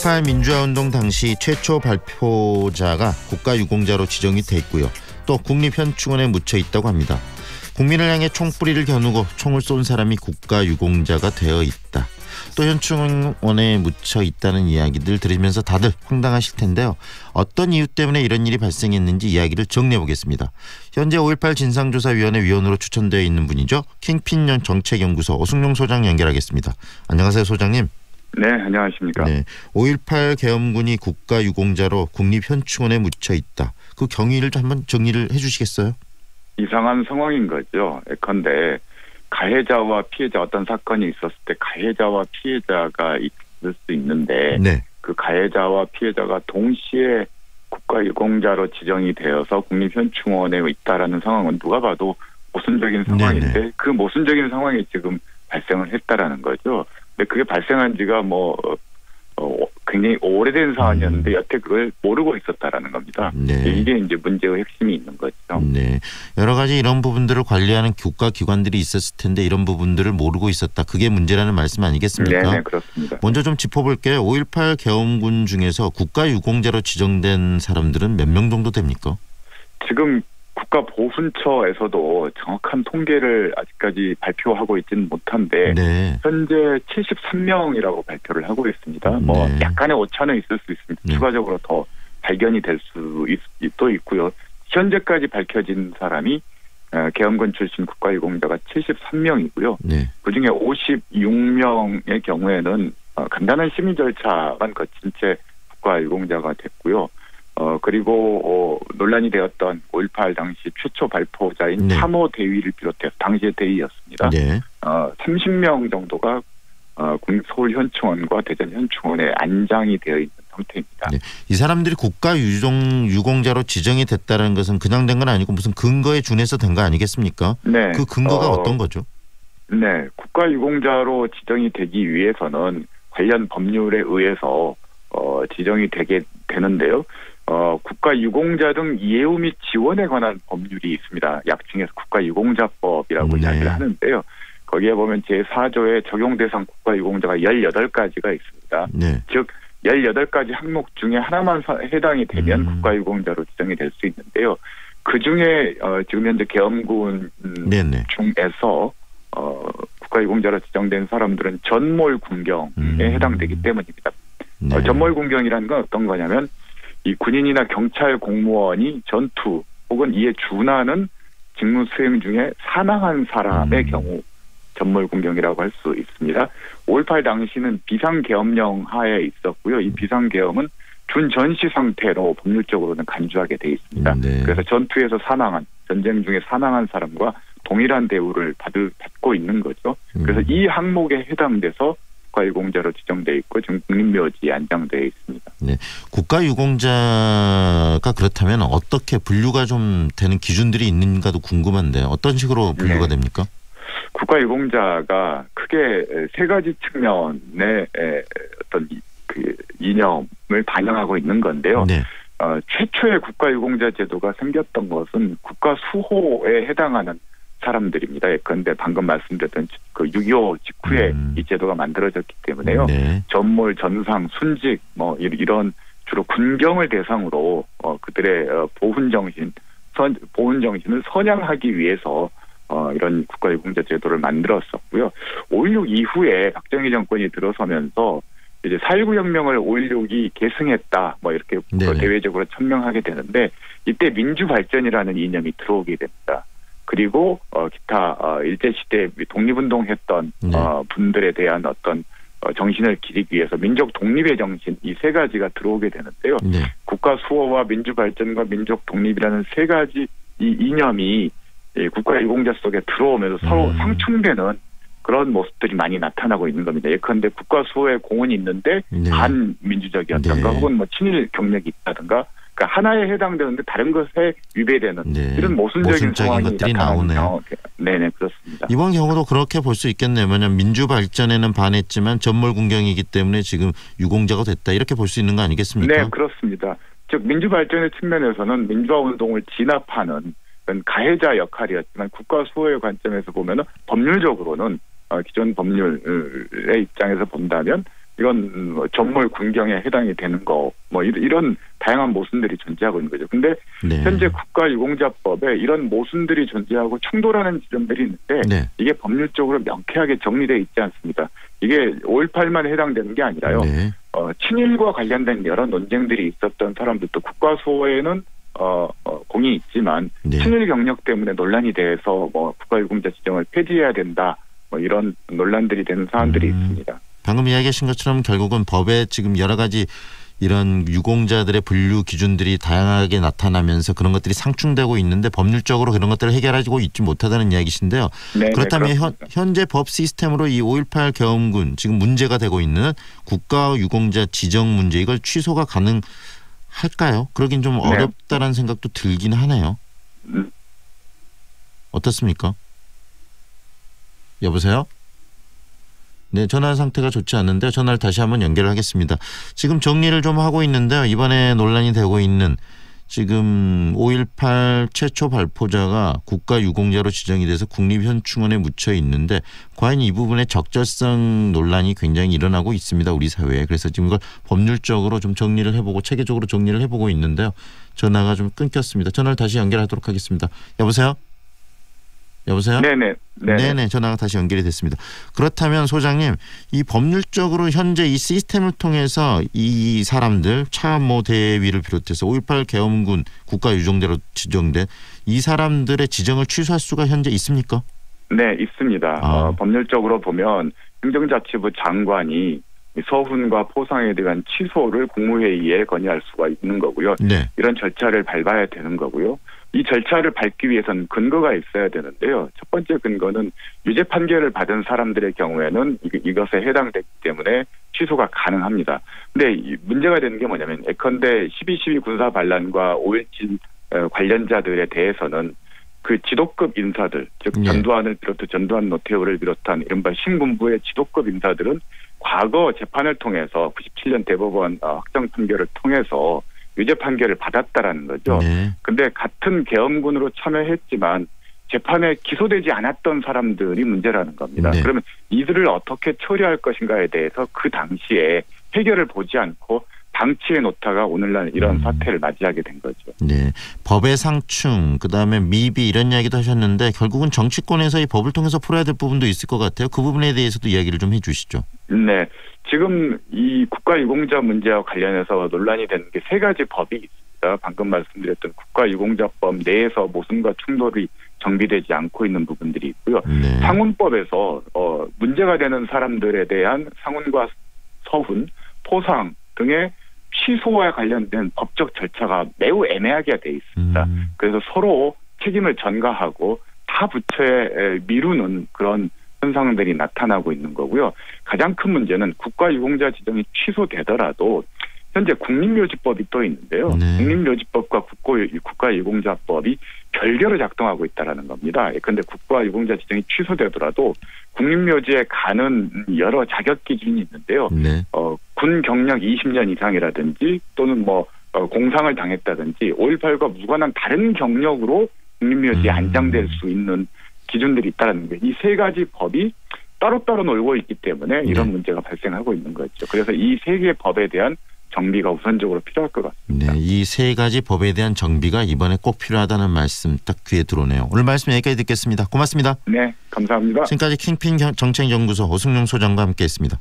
5.18 민주화운동 당시 최초 발표자가 국가유공자로 지정이 돼 있고요. 또 국립현충원에 묻혀 있다고 합니다. 국민을 향해 총뿌리를 겨누고 총을 쏜 사람이 국가유공자가 되어 있다. 또 현충원에 묻혀 있다는 이야기들 들으면서 다들 황당하실 텐데요. 어떤 이유 때문에 이런 일이 발생했는지 이야기를 정리해 보겠습니다. 현재 5.18 진상조사위원회 위원으로 추천되어 있는 분이죠. 킹핀 정책연구소 오승용 소장 연결하겠습니다. 안녕하세요, 소장님. 네, 안녕하십니까. 네, 5.18 계엄군이 국가유공자로 국립현충원에 묻혀 있다. 그 경위를 좀 한번 정리를 해 주시겠어요? 이상한 상황인 거죠. 예컨대 가해자와 피해자 어떤 사건이 있었을 때 가해자와 피해자가 있을 수 있는데 네. 그 가해자와 피해자가 동시에 국가유공자로 지정이 되어서 국립현충원에 있다라는 상황은 누가 봐도 모순적인 상황인데 네네. 그 모순적인 상황이 지금 발생을 했다라는 거죠. 근데 그게 발생한 지가 굉장히 오래된 사안이었는데 여태 그걸 모르고 있었다라는 겁니다. 네. 이게 이제 문제의 핵심이 있는 거죠. 네, 여러 가지 이런 부분들을 관리하는 국가기관들이 있었을 텐데 이런 부분들을 모르고 있었다. 그게 문제라는 말씀 아니겠습니까? 네, 그렇습니다. 먼저 좀 짚어볼게요. 5.18 계엄군 중에서 국가유공자로 지정된 사람들은 몇 명 정도 됩니까? 지금 국가보훈처에서도 정확한 통계를 아직까지 발표하고 있지는 못한데 네. 현재 73명이라고 발표를 하고 있습니다. 네. 약간의 오차는 있을 수 있습니다. 네. 추가적으로 더 발견이 될 수도 있고요. 현재까지 밝혀진 사람이 계엄군 출신 국가유공자가 73명이고요. 네. 그중에 56명의 경우에는 간단한 심의 절차만 거친 채 국가유공자가 됐고요. 그리고 논란이 되었던 5.18 당시 최초 발표자인 네. 3호 대위를 비롯해서 당시의 대위였습니다. 네. 30명 정도가 서울현충원과 대전현충원에 안장이 되어 있는 상태입니다. 네. 이 사람들이 국가유공자로 지정이 됐다는 것은 그냥 된 건 아니고 무슨 근거에 준해서 된 거 아니겠습니까? 네. 그 근거가 어떤 거죠? 네. 국가유공자로 지정이 되기 위해서는 관련 법률에 의해서 지정이 되게 되는데요. 국가유공자 등 예우 및 지원에 관한 법률이 있습니다. 약칭해서 국가유공자법이라고 이야기를 하는데요. 거기에 보면 제4조의 적용 대상 국가유공자가 18가지가 있습니다. 네. 즉 18가지 항목 중에 하나만 해당이 되면 국가유공자로 지정이 될 수 있는데요. 그중에 지금 현재 계엄군 중에서 국가유공자로 지정된 사람들은 전몰군경에 해당되기 때문입니다. 네. 전몰군경이라는 건 어떤 거냐면 이 군인이나 경찰 공무원이 전투 혹은 이에 준하는 직무 수행 중에 사망한 사람의 경우 전몰군경이라고 할 수 있습니다. 5.18 당시는 비상계엄령 하에 있었고요. 이 비상계엄은 준전시 상태로 법률적으로는 간주하게 돼 있습니다. 네. 그래서 전투에서 사망한, 전쟁 중에 사망한 사람과 동일한 대우를 받고 있는 거죠. 그래서 이 항목에 해당돼서 국가유공자로 지정돼 있고 지금 국립묘지에 안장되어 있습니다. 네, 국가유공자가 그렇다면 어떻게 분류가 좀 되는 기준들이 있는가도 궁금한데 어떤 식으로 분류가 됩니까? 국가유공자가 크게 세 가지 측면의 어떤 그 이념을 반영하고 있는 건데요. 네. 최초의 국가유공자 제도가 생겼던 것은 국가수호에 해당하는 사람들입니다. 예컨대 방금 말씀드렸던 그 6.25 직후에 이 제도가 만들어졌기 때문에요. 네. 전몰, 전상, 순직 이런 주로 군경을 대상으로 그들의 보훈 정신을 선양하기 위해서 이런 국가유공자 제도를 만들었었고요. 5.16 이후에 박정희 정권이 들어서면서 이제 4.19 혁명을 5.16이 계승했다 이렇게 대외적으로 천명하게 되는데 이때 민주발전이라는 이념이 들어오게 됩니다. 그리고 기타 일제시대 독립운동했던 분들에 대한 어떤 정신을 기리기 위해서 민족 독립의 정신 이 세 가지가 들어오게 되는데요. 네. 국가 수호와 민주발전과 민족 독립이라는 세 가지 이 이념이 국가유공자 속에 들어오면서 서로 상충되는 그런 모습들이 많이 나타나고 있는 겁니다. 예컨대 국가 수호에 공헌이 있는데 반민주적이었던가 혹은 친일 경력이 있다든가 그러니까 하나에 해당되는데 다른 것에 위배되는 이런 모순적인 상황이 것들이 나오네요. 네네, 그렇습니다. 이번 경우도 그렇게 볼 수 있겠네요. 왜냐하면 민주발전에는 반했지만 전몰군경이기 때문에 지금 유공자가 됐다 이렇게 볼 수 있는 거 아니겠습니까? 네, 그렇습니다. 즉 민주발전의 측면에서는 민주화운동을 진압하는 가해자 역할이었지만 국가 수호의 관점에서 보면은 법률적으로는 기존 법률의 입장에서 본다면 이건 전몰 군경에 해당이 되는 거 뭐 이런 다양한 모순들이 존재하고 있는 거죠. 근데 네. 현재 국가유공자법에 이런 모순들이 존재하고 충돌하는 지점들이 있는데 네. 이게 법률적으로 명쾌하게 정리되어 있지 않습니다. 이게 5.18만 해당되는 게 아니라요. 네. 친일과 관련된 여러 논쟁들이 있었던 사람들도 국가수호에는 공이 있지만 네. 친일 경력 때문에 논란이 돼서 뭐 국가유공자 지정을 폐지해야 된다. 뭐 이런 논란들이 되는 사안들이 있습니다. 방금 이야기하신 것처럼 결국은 법에 지금 여러 가지 이런 유공자들의 분류 기준들이 다양하게 나타나면서 그런 것들이 상충되고 있는데 법률적으로 그런 것들을 해결하고 있지 못하다는 이야기신데요. 네, 그렇다면 네, 현재 법 시스템으로 이 5.18 계엄군 지금 문제가 되고 있는 국가 유공자 지정 문제 이걸 취소가 가능할까요? 그러긴 좀 어렵다라는 생각도 들긴 하네요. 어떻습니까? 여보세요? 네, 전화 상태가 좋지 않은데 전화를 다시 한번 연결하겠습니다. 지금 정리를 좀 하고 있는데요. 이번에 논란이 되고 있는 지금 5.18 최초 발포자가 국가유공자로 지정이 돼서 국립현충원에 묻혀 있는데 과연 이 부분의 적절성 논란이 굉장히 일어나고 있습니다. 우리 사회에. 그래서 지금 이걸 법률적으로 좀 정리를 해보고 체계적으로 정리를 해보고 있는데요. 전화가 좀 끊겼습니다. 전화를 다시 연결하도록 하겠습니다. 여보세요? 여보세요? 네네. 전화가 다시 연결이 됐습니다. 그렇다면 소장님, 이 법률적으로 현재 이 시스템을 통해서 이 사람들 차모 대위를 비롯해서 5.18 계엄군 국가유공자로 지정된 이 사람들의 지정을 취소할 수가 현재 있습니까? 네, 있습니다. 법률적으로 보면 행정자치부 장관이 서훈과 포상에 대한 취소를 국무회의에 건의할 수가 있는 거고요. 네. 이런 절차를 밟아야 되는 거고요. 이 절차를 밟기 위해서는 근거가 있어야 되는데요. 첫 번째 근거는 유죄 판결을 받은 사람들의 경우에는 이것에 해당되기 때문에 취소가 가능합니다. 근데 문제가 되는 게 뭐냐면 예컨대 12.12 군사 반란과 5.17 관련자들에 대해서는 그 지도급 인사들, 즉 전두환을 비롯해 전두환 노태우를 비롯한 이른바 신군부의 지도급 인사들은 과거 재판을 통해서 97년 대법원 확정 판결을 통해서 유죄 판결을 받았다라는 거죠. 그런데 같은 계엄군으로 참여했지만 재판에 기소되지 않았던 사람들이 문제라는 겁니다. 네. 그러면 이들을 어떻게 처리할 것인가에 대해서 그 당시에 해결을 보지 않고 방치해 놓다가 오늘날 이런 사태를 맞이하게 된 거죠. 네, 법의 상충, 그다음에 미비 이런 이야기도 하셨는데 결국은 정치권에서 이 법을 통해서 풀어야 될 부분도 있을 것 같아요. 그 부분에 대해서도 이야기를 좀 해주시죠. 네, 지금 이 국가유공자 문제와 관련해서 논란이 되는 게 세 가지 법이 있습니다. 방금 말씀드렸던 국가유공자법 내에서 모순과 충돌이 정비되지 않고 있는 부분들이 있고요. 네. 상훈법에서 문제가 되는 사람들에 대한 상훈과 서훈, 포상 등의 취소와 관련된 법적 절차가 매우 애매하게 돼 있습니다. 그래서 서로 책임을 전가하고 타 부처에 미루는 그런 현상들이 나타나고 있는 거고요. 가장 큰 문제는 국가유공자 지정이 취소되더라도 현재 국립묘지법이 또 있는데요. 네. 국립묘지법과 국가유공자법이 별개로 작동하고 있다는 겁니다. 그런데 국가유공자 지정이 취소되더라도 국립묘지에 가는 여러 자격 기준이 있는데요. 네. 군 경력 20년 이상이라든지 또는 공상을 당했다든지 5.18과 무관한 다른 경력으로 국립묘지에 안장될 수 있는 기준들이 있다는 거예요. 이 세 가지 법이 따로따로 놀고 있기 때문에 이런 문제가 발생하고 있는 거죠. 그래서 이 세 개의 법에 대한 정비가 우선적으로 필요할 것 같습니다. 네, 이 세 가지 법에 대한 정비가 이번에 꼭 필요하다는 말씀 딱 귀에 들어오네요. 오늘 말씀 여기까지 듣겠습니다. 고맙습니다. 네, 감사합니다. 지금까지 킹핀 정책연구소 오승용 소장과 함께했습니다.